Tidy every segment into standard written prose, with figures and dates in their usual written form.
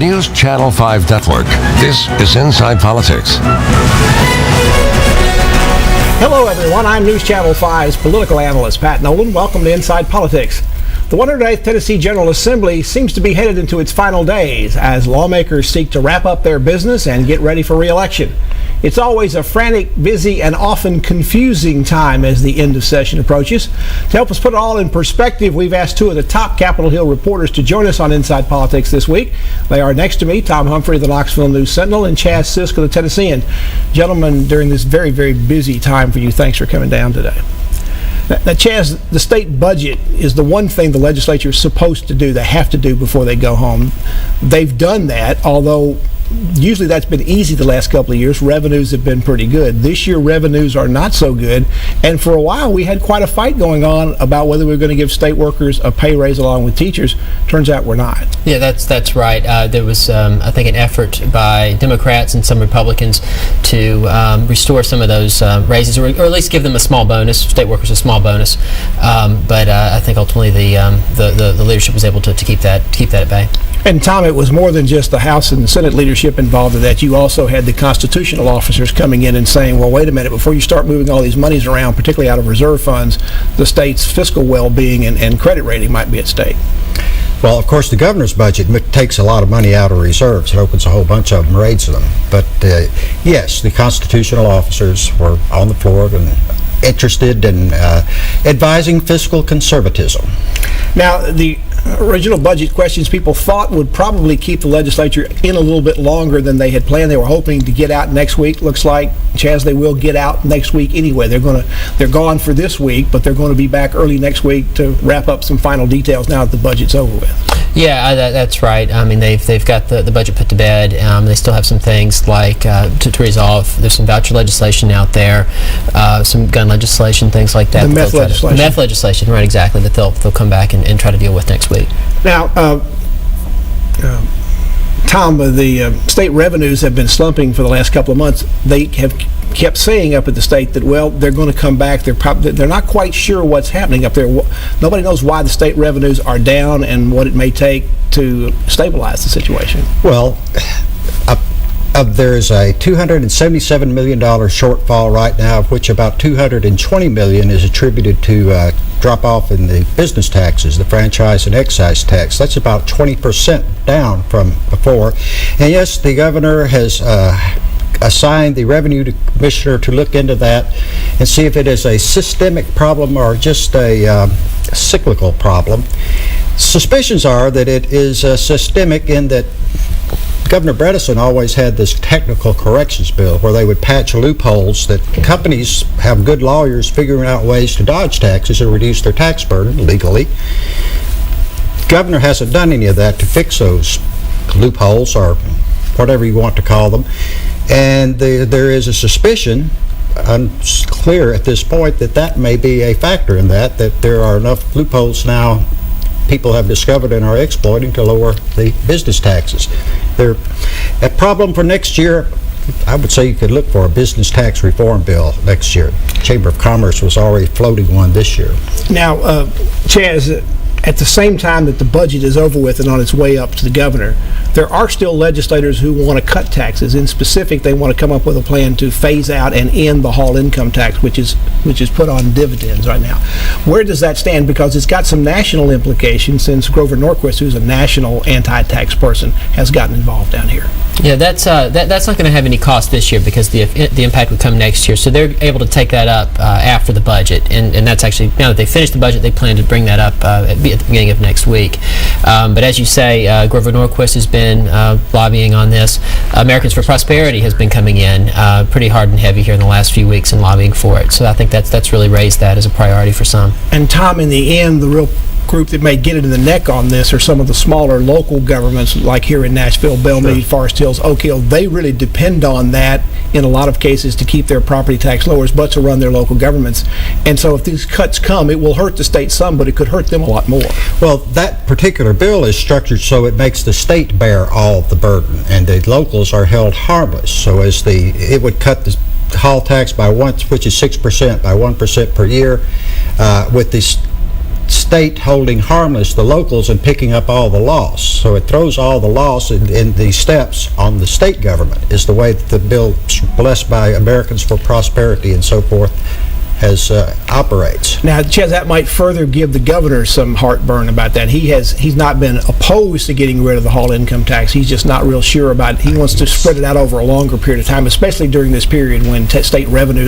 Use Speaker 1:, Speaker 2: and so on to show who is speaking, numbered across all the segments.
Speaker 1: News Channel 5 Network. This is Inside Politics.
Speaker 2: Hello, everyone. I'm News Channel 5's political analyst, Pat Nolan. Welcome to Inside Politics. The 108th Tennessee General Assembly seems to be headed into its final days as lawmakers seek to wrap up their business and get ready for re-election. It's always a frantic, busy, and often confusing time as the end of session approaches. To help us put it all in perspective, we've asked two of the top Capitol Hill reporters to join us on Inside Politics this week. They are next to me, Tom Humphrey of the Knoxville News Sentinel and Chaz Sisk of the Tennessean. Gentlemen, during this very, very busy time for you, thanks for coming down today. Now, Chaz, the state budget is the one thing the legislature is supposed to do, they have to do before they go home. They've done that, although usually that's been easy the last couple of years. Revenues have been pretty good. This year, revenues are not so good. And for a while, we had quite a fight going on about whether we were going to give state workers a pay raise along with teachers. Turns out we're not.
Speaker 3: Yeah, that's right. There was, I think, an effort by Democrats and some Republicans to restore some of those raises, or at least give them a small bonus, state workers a small bonus. But I think ultimately the leadership was able to keep that at bay.
Speaker 2: And Tom, it was more than just the House and the Senate leadership involved in that. You also had the constitutional officers coming in and saying, well, wait a minute, before you start moving all these monies around, particularly out of reserve funds, the state's fiscal well-being and credit rating might be at stake.
Speaker 4: Well, of course, the governor's budget takes a lot of money out of reserves. It opens a whole bunch of them, raises them. But yes, the constitutional officers were on the floor and interested in advising fiscal conservatism.
Speaker 2: Now, the original budget questions people thought would probably keep the legislature in a little bit longer than they had planned. They were hoping to get out next week. Looks like, Chaz, they will get out next week anyway. They're gone for this week, but they're going to be back early next week to wrap up some final details now that the budget's over with.
Speaker 3: Yeah, that's right. I mean, they've got the budget put to bed. They still have some things like to resolve. There's some voucher legislation out there, some gun legislation, things like that.
Speaker 2: The meth legislation.
Speaker 3: Meth legislation, right, exactly, that they'll come back and try to deal with next week.
Speaker 2: Now, Tom, the state revenues have been slumping for the last couple of months. They have kept saying up at the state that, well, they're going to come back. They're not quite sure what's happening up there. Nobody knows why the state revenues are down and what it may take to stabilize the situation.
Speaker 4: Well, there's a $277 million shortfall right now, of which about $220 million is attributed to drop off in the business taxes, the franchise and excise tax. That's about 20% down from before. And yes, the governor has assigned the revenue commissioner to look into that and see if it is a systemic problem or just a cyclical problem. Suspicions are that it is systemic in that Governor Bredesen always had this technical corrections bill where they would patch loopholes that companies have good lawyers figuring out ways to dodge taxes or reduce their tax burden legally. Governor hasn't done any of that to fix those loopholes or whatever you want to call them. And there is a suspicion, unclear at this point, that may be a factor in that there are enough loopholes now people have discovered and are exploiting to lower the business taxes. They're a problem for next year. I would say you could look for a business tax reform bill next year. Chamber of Commerce was already floating one this year.
Speaker 2: Now, Chaz, at the same time that the budget is over with and on its way up to the governor, there are still legislators who want to cut taxes. In specific, they want to come up with a plan to phase out and end the Hall income tax, which is put on dividends right now. Where does that stand? Because it's got some national implications since Grover Norquist, who's a national anti-tax person, has gotten involved down here.
Speaker 3: Yeah, that's not going to have any cost this year because the impact would come next year. So they're able to take that up after the budget, and that's actually, now that they finished the budget, they plan to bring that up at the beginning of next week. But as you say, Grover Norquist has been lobbying on this. Americans for Prosperity has been coming in pretty hard and heavy here in the last few weeks and lobbying for it. So I think that's really raised that as a priority for some.
Speaker 2: And Tom, in the end, the real group that may get it in the neck on this are some of the smaller local governments, like here in Nashville, Belmead, Forest Hills, Oak Hill. They really depend on that in a lot of cases to keep their property tax lowers, but to run their local governments. And so if these cuts come, it will hurt the state some, but it could hurt them a lot more.
Speaker 4: Well, that particular bill is structured so it makes the state bear all the burden, and the locals are held harmless. So it would cut the Hall tax by which is 6%, by 1% per year, with this state holding harmless the locals and picking up all the loss. So it throws all the loss in the steps on the state government, is the way that the bill blessed by Americans for Prosperity and so forth operates.
Speaker 2: Now, Chez, that might further give the governor some heartburn about that. He's not been opposed to getting rid of the Hall income tax. He's just not real sure about it. He wants to spread it out over a longer period of time, especially during this period when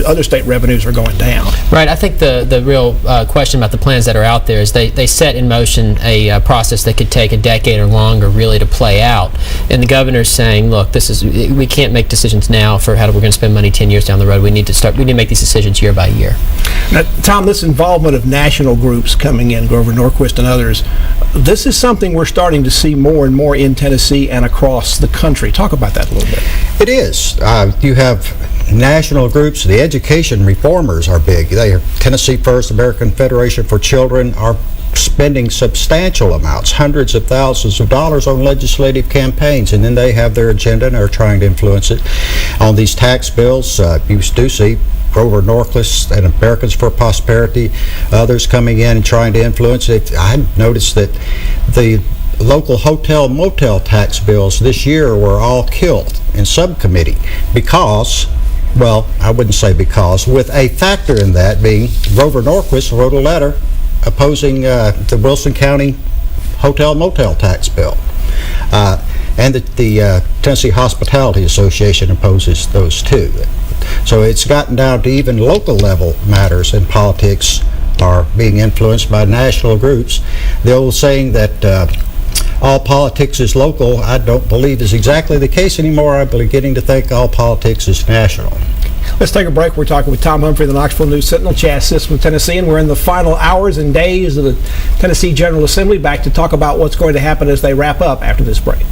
Speaker 2: other state revenues are going down.
Speaker 3: Right. I think the real question about the plans that are out there is they set in motion a process that could take a decade or longer really to play out. And the governor's saying, look, we can't make decisions now for how we're going to spend money 10 years down the road. We need to make these decisions year by year.
Speaker 2: Now, Tom, this involvement of national groups coming in, Grover Norquist and others, this is something we're starting to see more and more in Tennessee and across the country. Talk about that a little bit.
Speaker 4: It is. You have national groups. The education reformers are big. They are Tennessee First, American Federation for Children are spending substantial amounts, hundreds of thousands of dollars on legislative campaigns, and then they have their agenda and are trying to influence it. On these tax bills, you do see Grover Norquist and Americans for Prosperity, others coming in and trying to influence it. I noticed that the local hotel motel tax bills this year were all killed in subcommittee because, well, I wouldn't say because, with a factor in that being Grover Norquist wrote a letter opposing the Wilson County hotel motel tax bill. And the Tennessee Hospitality Association opposes those too. So it's gotten down to even local level matters in politics are being influenced by national groups. The old saying that all politics is local, I don't believe is exactly the case anymore. I'm beginning to think all politics is national.
Speaker 2: Let's take a break. We're talking with Tom Humphrey, the Knoxville News Sentinel, Chaz Sisson with Tennessee, and we're in the final hours and days of the Tennessee General Assembly. Back to talk about what's going to happen as they wrap up after this break.